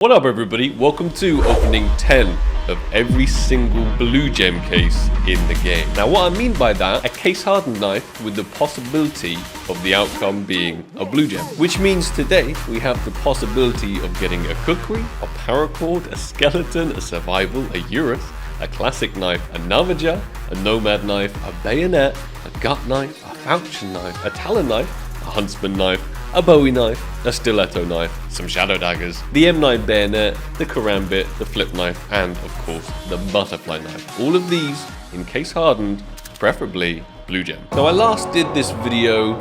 What up everybody, welcome to opening 10 of every single blue gem case in the game. Now what I mean by that, a case hardened knife with the possibility of the outcome being a blue gem. Which means today we have the possibility of getting a kukri, a paracord, a skeleton, a survival, a urus, a classic knife, a navaja, a nomad knife, a bayonet, a gut knife, a falchion knife, a talon knife, a huntsman knife, a bowie knife, a stiletto knife, some shadow daggers, the M9 bayonet, the karambit, the flip knife, and of course the butterfly knife. All of these in case hardened, preferably blue gem. Now I last did this video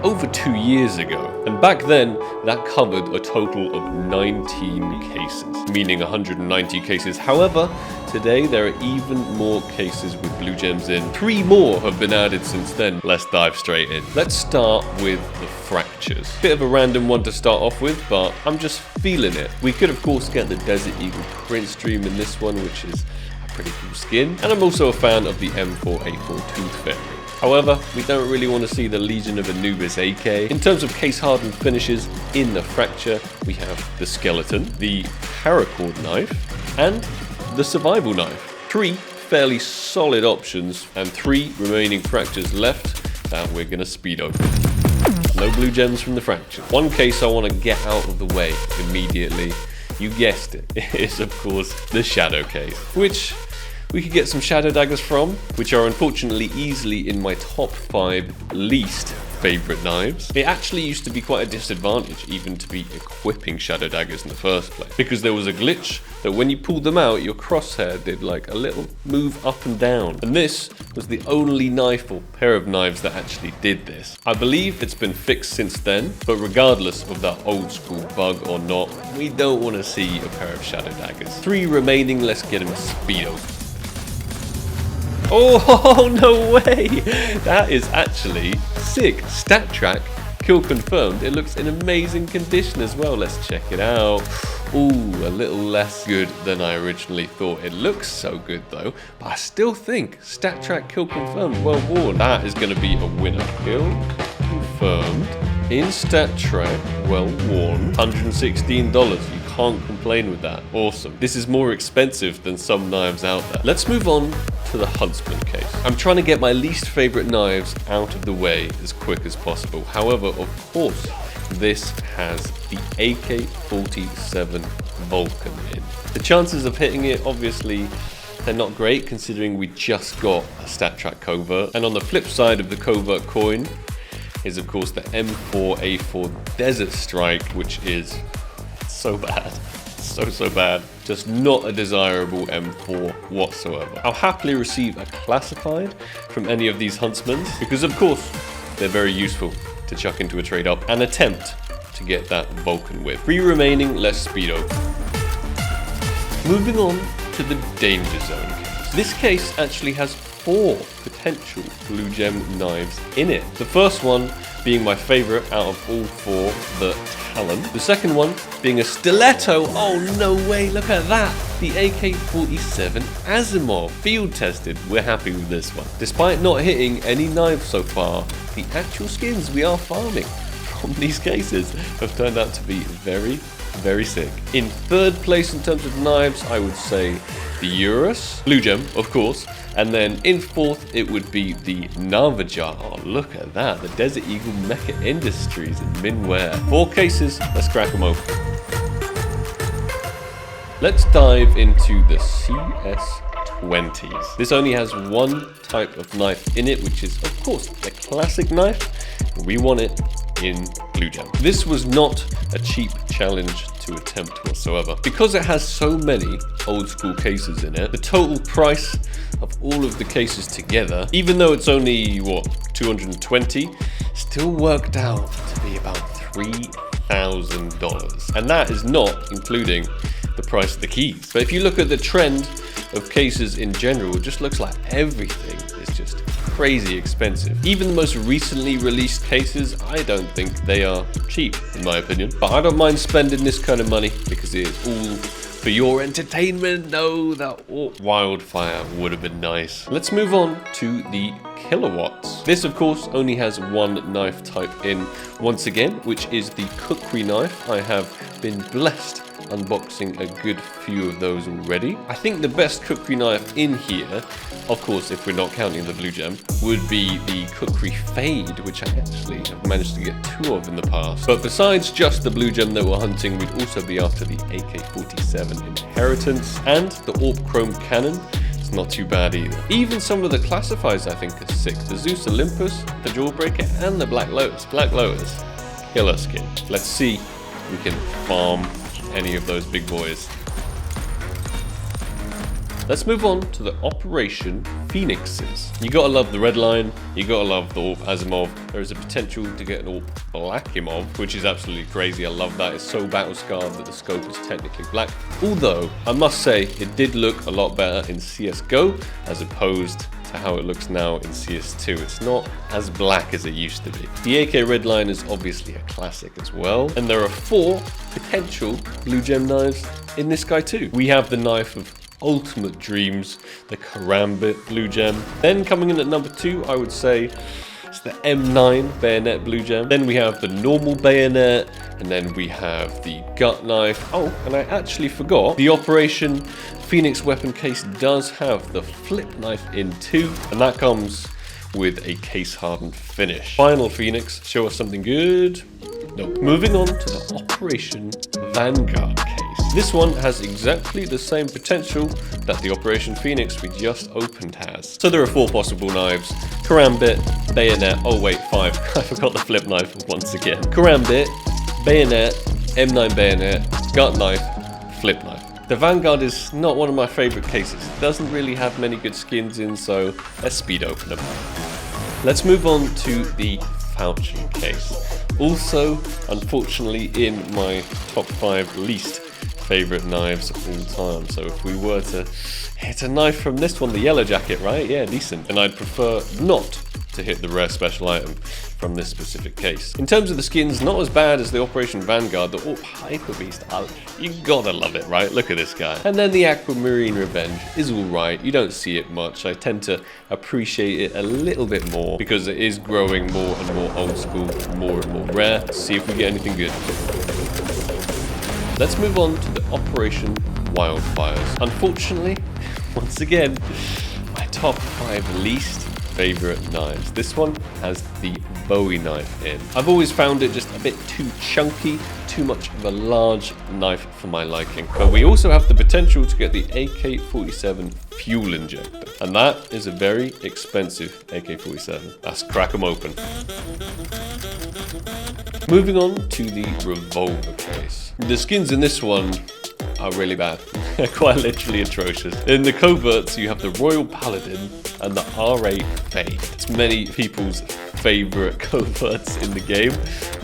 over 2 years ago, and back then that covered a total of 19 cases, meaning 190 cases. However, today there are even more cases with blue gems in. 3 more have been added since then. Let's dive straight in. Let's start with the fractures. Bit of a random one to start off with, but I'm just feeling it. We could of course get the Desert Eagle print stream in this one, which is a pretty cool skin. And I'm also a fan of the M4A4 Tooth Fairy. However, we don't really want to see the Legion of Anubis AK. In terms of case hardened finishes in the fracture, we have the skeleton, the paracord knife, and the survival knife. 3 fairly solid options and 3 remaining fractures left that we're going to speed over. No blue gems from the fracture. One case I want to get out of the way immediately, you guessed it, is of course the shadow case, which we could get some shadow daggers from, which are unfortunately easily in my top 5 least favorite knives. It actually used to be quite a disadvantage even to be equipping shadow daggers in the first place, because there was a glitch that when you pulled them out, your crosshair did like a little move up and down. And this was the only knife or pair of knives that actually did this. I believe it's been fixed since then, but regardless of that old school bug or not, we don't want to see a pair of shadow daggers. 3 remaining, let's get them a speed over. Oh, no way! That is actually sick. Stat track, kill confirmed. It looks in amazing condition as well. Let's check it out. Ooh, a little less good than I originally thought. It looks so good though, but I still think stat track, kill confirmed, well worn. That is going to be a winner. Kill confirmed in stat track, well worn. $116. You can't complain with that. Awesome. This is more expensive than some knives out there. Let's move on to the huntsman case. I'm trying to get my least favorite knives out of the way as quick as possible. However, of course, this has the AK-47 Vulcan in. The chances of hitting it, obviously, they're not great considering we just got a stat track covert. And on the flip side of the covert coin is of course the M4A4 Desert Strike, which is so bad. So bad. Just not a desirable M4 whatsoever. I'll happily receive a classified from any of these huntsmen because of course they're very useful to chuck into a trade up and attempt to get that Vulcan with. 3 remaining, let's speed over. Moving on to the danger zone case. This case actually has 4 potential blue gem knives in it. The first one being my favorite out of all 4, the Talon. The second one being a stiletto. Oh no way, look at that. The AK-47 Asimov, field tested. We're happy with this one. Despite not hitting any knives so far, the actual skins we are farming from these cases have turned out to be very, very sick. In 3rd place in terms of knives, I would say the Urus, blue gem of course, and then in 4th it would be the Navaja. Oh look at that, the Desert Eagle Mecha Industries in Minware. 4 cases, let's crack them open. Let's dive into the CS20s. This only has 1 type of knife in it, which is of course the classic knife. We want it in blue gem. This was not a cheap challenge to attempt whatsoever. Because it has so many old school cases in it, the total price of all of the cases together, even though it's only, what, 220, still worked out to be about $3,000. And that is not including the price of the keys. But if you look at the trend of cases in general, it just looks like everything is just crazy expensive. Even the most recently released cases, I don't think they are cheap in my opinion. But I don't mind spending this kind of money because it is all for your entertainment. No, that wildfire would have been nice. Let's move on to the kilowatts. This of course only has 1 knife type in once again, which is the kukri knife. I have been blessed unboxing a good few of those already. I think the best cookery knife in here, of course if we're not counting the blue gem, would be the cookery fade, which I actually have managed to get 2 of in the past. But besides just the blue gem that we're hunting, we'd also be after the AK-47 inheritance and the AWP chrome cannon. It's not too bad either. Even some of the classifiers I think are sick. The Zeus Olympus, the Jawbreaker, and the Black Lotus. Black Lotus, killer skin. Let's see if we can farm any of those big boys. Let's move on to the Operation Phoenixes. You gotta love the red line, you gotta love the AWP Asimov. There is a potential to get an AWP Blackimov, which is absolutely crazy. I love that. It's so battle scarred that the scope is technically black. Although, I must say, it did look a lot better in CSGO as opposed to how it looks now in CS2. It's not as black as it used to be. The AK red line is obviously a classic as well. And there are 4 potential blue gem knives in this guy too. We have the knife of ultimate dreams, the Karambit blue gem. Then coming in at number 2, I would say it's the M9 bayonet blue gem. Then we have the normal bayonet, and then we have the gut knife. Oh, and I actually forgot, the Operation Phoenix weapon case does have the flip knife in too, and that comes with a case hardened finish. Final Phoenix, show us something good. No. Moving on to the Operation Vanguard case. This one has exactly the same potential that the Operation Phoenix we just opened has. So there are 4 possible knives. Karambit, bayonet, oh wait, 5. I forgot the flip knife once again. Karambit, bayonet, M9 bayonet, gut knife, flip knife. The Vanguard is not one of my favorite cases. It doesn't really have many good skins in, so let's speed open them. Let's move on to the Falchion case. Also, unfortunately, in my top 5 least favorite knives of all time. So if we were to hit a knife from this one, the yellow jacket, right? Yeah, decent. And I'd prefer not to hit the rare special item from this specific case. In terms of the skins, not as bad as the Operation Vanguard. The AWP Hyper Beast, you gotta love it, right? Look at this guy. And then the Aquamarine Revenge is alright. You don't see it much. I tend to appreciate it a little bit more because it is growing more and more old school, more and more rare. Let's see if we get anything good. Let's move on to the Operation Wildfires. Unfortunately, once again, my top 5 least favorite knives. This one has the Bowie knife in. I've always found it just a bit too chunky, too much of a large knife for my liking. But we also have the potential to get the AK-47 fuel injector, and that is a very expensive AK-47. Let's crack them open. Moving on to the revolver case. The skins in this one are really bad. Quite literally atrocious. In the coverts, you have the Royal Paladin and the R8 Fade. It's many people's favorite coverts in the game,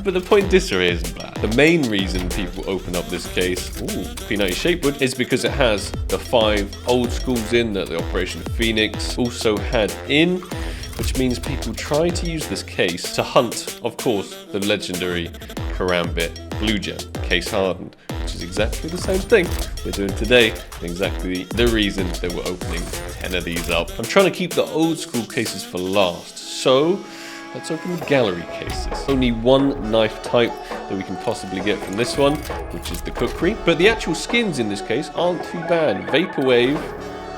but the point disarray isn't bad. The main reason people open up this case, P90 Shapewood, is because it has the 5 old schools in that the Operation Phoenix also had in, which means people try to use this case to hunt, of course, the legendary Karambit Blue Gem, case hardened, which is exactly the same thing we're doing today, and exactly the reason that we're opening 10 of these up. I'm trying to keep the old school cases for last, so let's open the gallery cases. Only one knife type that we can possibly get from this one, which is the cookery, but the actual skins in this case aren't too bad. Vaporwave,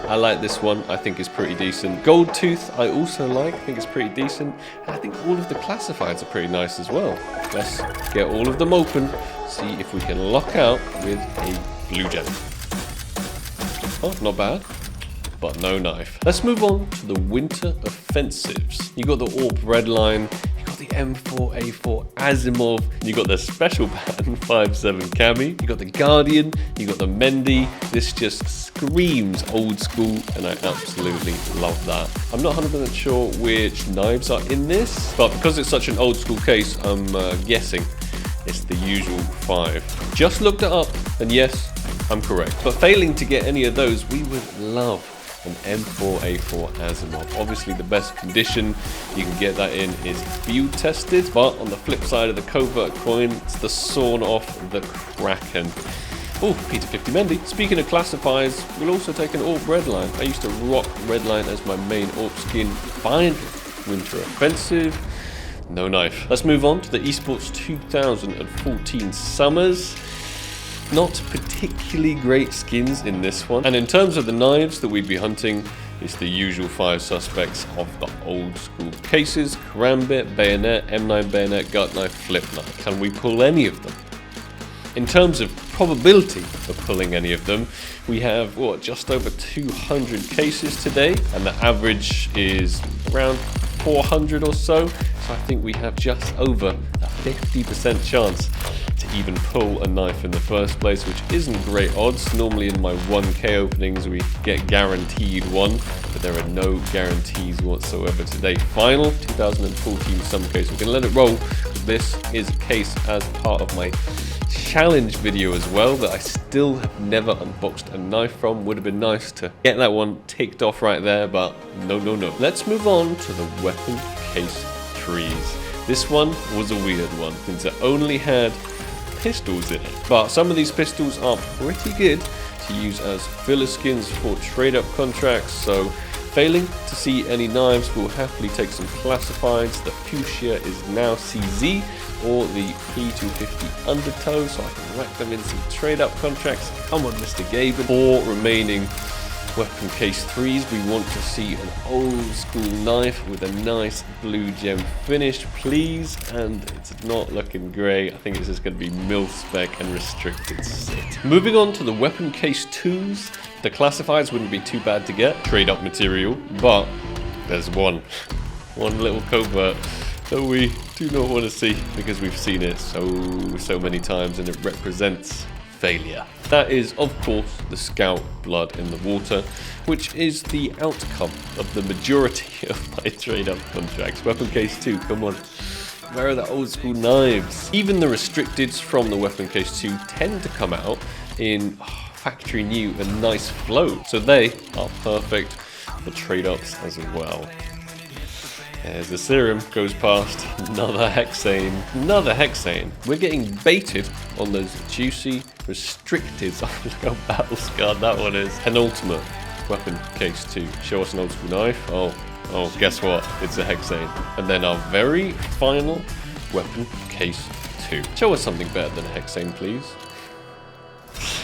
I like this one, I think is pretty decent. Gold Tooth, I also like, I think it's pretty decent. And I think all of the classifieds are pretty nice as well. Let's get all of them open, see if we can lock out with a blue gem. Oh, not bad, but no knife. Let's move on to the winter offensives. You got the AWP red line, you got the M4A4 Asimov, you got the special pattern 5.7 Cami, you got the Guardian, you got the Mendy. This just screams old school, and I absolutely love that. I'm not 100% sure which knives are in this, but because it's such an old school case, I'm guessing it's the usual 5. Just looked it up, and yes, I'm correct. But failing to get any of those, we would love an M4A4 Asimov. Obviously the best condition you can get that in is field tested, but on the flip side of the covert coin, it's the sawn off the Kraken. Oh, Peter 50 Mendy. Speaking of classifiers, we'll also take an AWP Redline. I used to rock Redline as my main AWP skin. Finally, winter offensive. No knife. Let's move on to the Esports 2014 Summers. Not particularly great skins in this one. And in terms of the knives that we'd be hunting, it's the usual 5 suspects of the old school cases: karambit, bayonet, M9 bayonet, gut knife, flip knife. Can we pull any of them? In terms of probability of pulling any of them, we have, just over 200 cases today, and the average is around 400 or so. So I think we have just over a 50% chance to even pull a knife in the first place, which isn't great odds. Normally in my 1K openings we get guaranteed one, but there are no guarantees whatsoever today. Final 2014 some case. We're gonna let it roll. This is a case as part of my challenge video as well that I still have never unboxed a knife from. Would have been nice to get that one ticked off right there, but no. Let's move on to the weapon case trees. This one was a weird one since it only had pistols in it, but some of these pistols are pretty good to use as filler skins for trade up contracts. So failing to see any knives, we'll happily take some classifieds. The fuchsia is now CZ, or the P250 undertow, so I can whack them in some trade up contracts. Come on, Mr. Gaben. 4 remaining weapon case 3s. We want to see an old school knife with a nice blue gem finish, please. And it's not looking great. I think it's just going to be mil spec and restricted sit. Moving on to the weapon case 2s. The classifieds wouldn't be too bad to get. Trade up material, but there's one little covert that we do not want to see because we've seen it so many times and it represents failure. That is, of course, the scout blood in the water, which is the outcome of the majority of my trade-up contracts. Weapon case 2, come on. Where are the old school knives? Even the restricteds from the weapon case 2 tend to come out in factory new and nice flow, so they are perfect for trade-ups as well. As the serum goes past, another hexane. We're getting baited on those juicy restricteds. Look how battle scarred that one is. Penultimate weapon case 2. Show us an old school knife. Oh, guess what? It's a hexane. And then our very final weapon case 2. Show us something better than a hexane, please.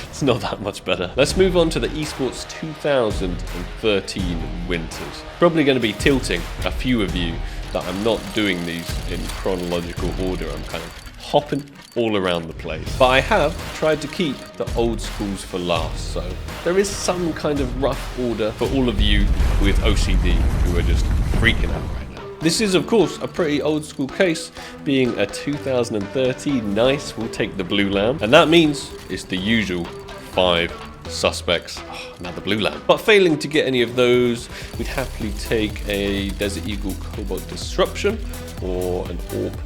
It's not that much better. Let's move on to the esports 2013 winters. Probably going to be tilting a few of you that I'm not doing these in chronological order. I'm kind of hopping all around the place. But I have tried to keep the old schools for last, so there is some kind of rough order for all of you with OCD who are just freaking out right now. This is, of course, a pretty old school case, being a 2013 nice. We'll take the blue lamb, and that means it's the usual 5 suspects. Another blue lamb. But failing to get any of those, we'd happily take a Desert Eagle Cobalt Disruption or an Orb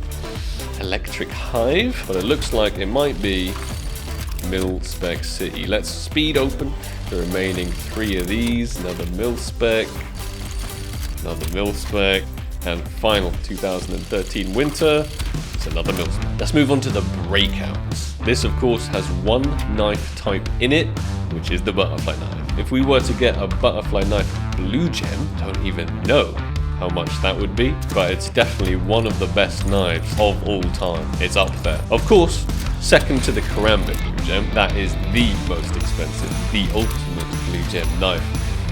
Electric Hive, but it looks like it might be Mil Spec City. Let's speed open the remaining 3 of these. Another Mil Spec, and final 2013 winter. It's another Mil Spec. Let's move on to the breakouts. This, of course, has one knife type in it, which is the butterfly knife. If we were to get a butterfly knife blue gem, don't even know how much that would be, but it's definitely one of the best knives of all time. It's up there. Of course, second to the karambit blue gem, that is the most expensive, the ultimate blue gem knife.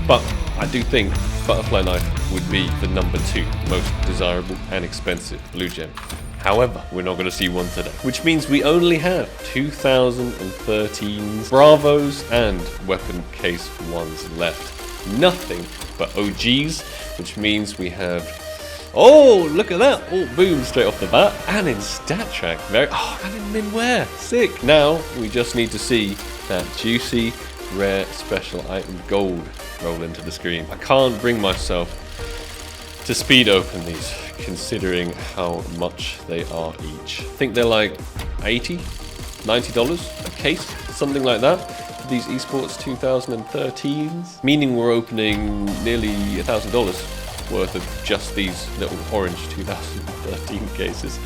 But I do think butterfly knife would be the number 2 most desirable and expensive blue gem. However, we're not going to see one today, which means we only have 2013 Bravos and weapon case 1s left. Nothing but OGs, which means we have, oh, look at that, oh, boom, straight off the bat, and in stat track, and in min wear, sick. Now we just need to see that juicy rare special item gold roll into the screen. I can't bring myself to speed open these, considering how much they are each. I think they're like $80, $90 a case, something like that, for these esports 2013s, meaning we're opening nearly $1,000 worth of just these little orange 2013 cases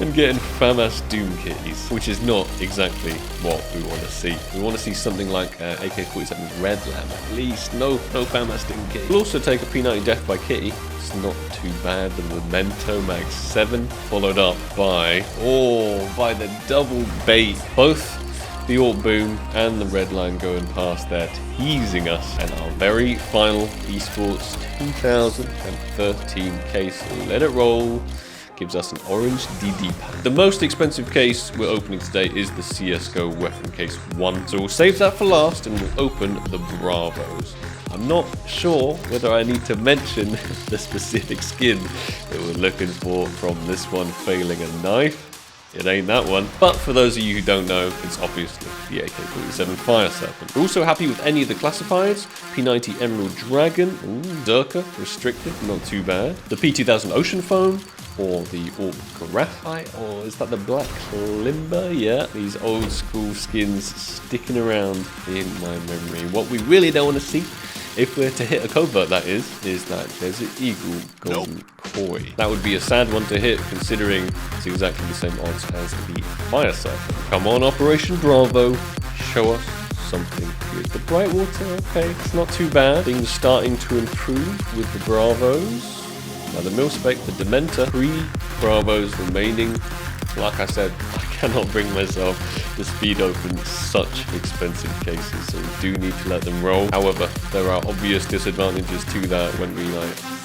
and getting FAMAS Doom kitties, which is not exactly what we want to see. We want to see something like AK-47 Red Lamb at least. No FAMAS Doom kitty. We'll also take a P90 Death by Kitty. It's not too bad. The Memento Mag 7, followed up by the double bait. Both the AUG boom and the red line going past there, teasing us. And our very final esports 2013 case, let it roll, gives us an orange DD pack. The most expensive case we're opening today is the CSGO weapon case 1. So we'll save that for last and we'll open the Bravos. I'm not sure whether I need to mention the specific skin that we're looking for from this one, failing a knife. It ain't that one. But for those of you who don't know, it's obviously the AK-47 Fire Serpent. We're also happy with any of the classifieds. P90 Emerald Dragon, Zerka, restricted, not too bad. The P2000 Ocean Foam, or the AUG Graphite, or is that the Black Limber? Yeah, these old school skins sticking around in my memory. What we really don't want to see, if we're to hit a covert that is that Desert Eagle Golden Koi. That would be a sad one to hit considering it's exactly the same odds as the Fire Serpent. Come on, Operation Bravo, show us something good. The Brightwater, okay, it's not too bad. Things starting to improve with the Bravos. Now the mil-spec, the Dementor, 3 Bravos remaining. Like I said, I cannot bring myself to speed open such expensive cases, so we do need to let them roll. However, there are obvious disadvantages to that when we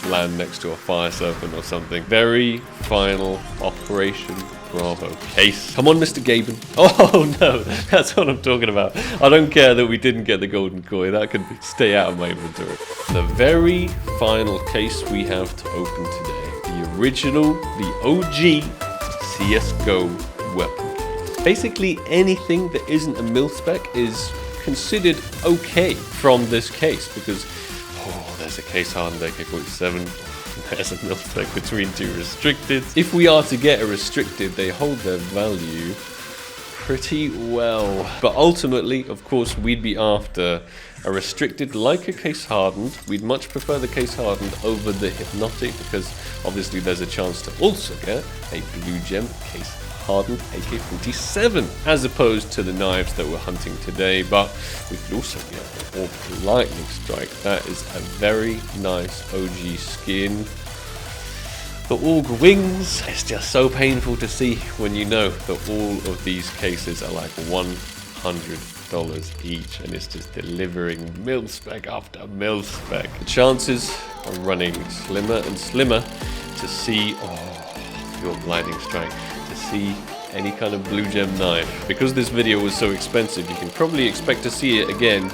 land next to a Fire Serpent or something. Very final Operation Bravo case. Come on, Mr. Gaben. Oh no, that's what I'm talking about. I don't care that we didn't get the Golden Koi. That could stay out of my inventory. The very final case we have to open today. The original, the OG CSGO weapon. Basically anything that isn't a mil-spec is considered okay from this case because, there's a case hardened AK-47. There's a mil-spec between 2 restricted. If we are to get a restricted, they hold their value pretty well. But ultimately, of course, we'd be after a restricted like a case hardened. We'd much prefer the case hardened over the hypnotic because obviously there's a chance to also get a blue gem case hardened AK-47 as opposed to the knives that we're hunting today. But we could also get the AUG Lightning Strike. That is a very nice OG skin. The AUG wings, it's just so painful to see when you know that all of these cases are like $100 each and it's just delivering mil-spec after mil-spec. The chances are running slimmer and slimmer to see, your Lightning Strike, to see any kind of blue gem knife. Because this video was so expensive, you can probably expect to see it again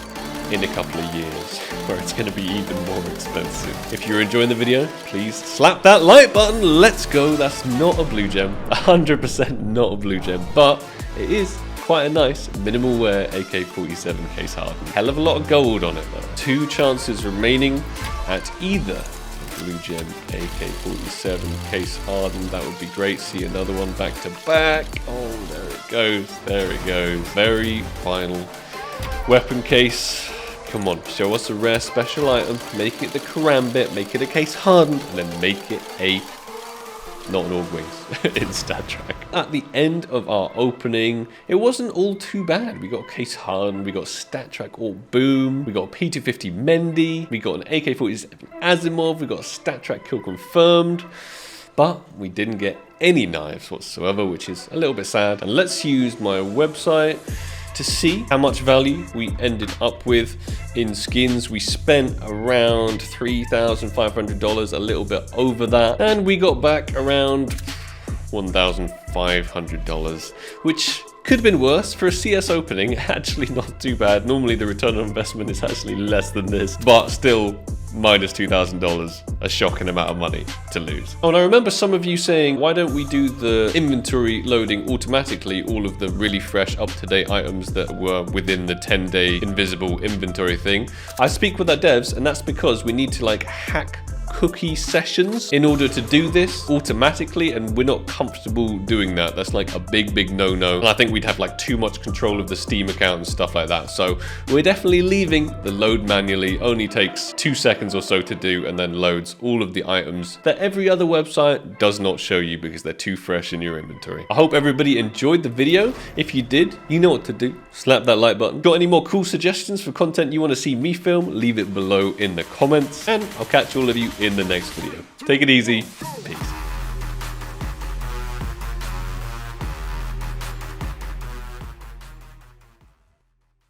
in a couple of years, where it's going to be even more expensive. If you're enjoying the video, please slap that like button. Let's go. That's not a blue gem, 100% not a blue gem, but it is quite a nice minimal wear AK-47 case hardened. Hell of a lot of gold on it though. 2 chances remaining at either blue gem AK-47 case hardened. That would be great. See another one back to back. Oh, there it goes. There it goes. Very final weapon case. Come on, show us a rare special item. Make it the Karambit. Make it a case hardened, and then make it a not an AUG wings in Stat Track. At the end of our opening, it wasn't all too bad. We got case hardened, we got Stat Track AUG boom, we got P250 Mendy, we got an AK-47 Asimov, we got Stat Track kill confirmed, but we didn't get any knives whatsoever, which is a little bit sad. And let's use my website to see how much value we ended up with in skins. We spent around $3,500, a little bit over that, and we got back around $1,500, which could have been worse for a CS opening. Actually not too bad. Normally the return on investment is actually less than this, but still minus $2,000, a shocking amount of money to lose. Oh, and I remember some of you saying, why don't we do the inventory loading automatically, all of the really fresh, up-to-date items that were within the 10-day invisible inventory thing? I speak with our devs, and that's because we need to hack cookie sessions in order to do this automatically, and we're not comfortable doing that. That's like a big no-no, and I think we'd have too much control of the Steam account and stuff like that. So we're definitely leaving the load manually. Only takes 2 seconds or so to do, and then loads all of the items that every other website does not show you because they're too fresh in your inventory. I hope everybody enjoyed the video. If you did, you know what to do. Slap that like button. Got any more cool suggestions for content you want to see me film? Leave it below in the comments, and I'll catch all of you in the next video. Take it easy. Peace.